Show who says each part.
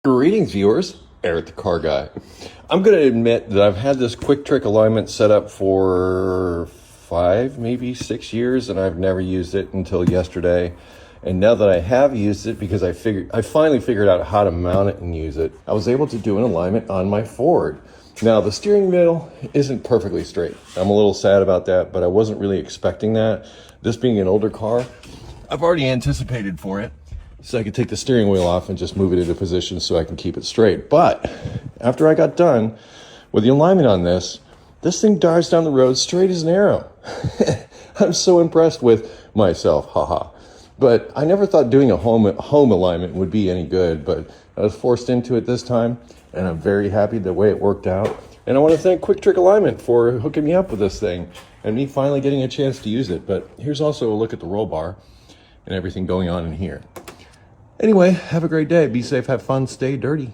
Speaker 1: Greetings, viewers. Eric the Car Guy. I'm going to admit that I've had this QuickTrick alignment set up for 5, maybe 6 years, and I've never used it until yesterday. And now that I have used it, because I finally figured out how to mount it and use it, I was able to do an alignment on my Ford. Now, the steering wheel isn't perfectly straight. I'm a little sad about that, but I wasn't really expecting that. This being an older car, I've already anticipated for it, so I could take the steering wheel off and just move it into position so I can keep it straight. But after I got done with the alignment on this thing darts down the road straight as an arrow. I'm so impressed with myself, haha. But I never thought doing a home alignment would be any good, but I was forced into it this time, and I'm very happy the way it worked out. And I want to thank QuickTrick Alignment for hooking me up with this thing and me finally getting a chance to use it. But here's also a look at the roll bar and everything going on in here. Anyway, have a great day. Be safe, have fun, stay dirty.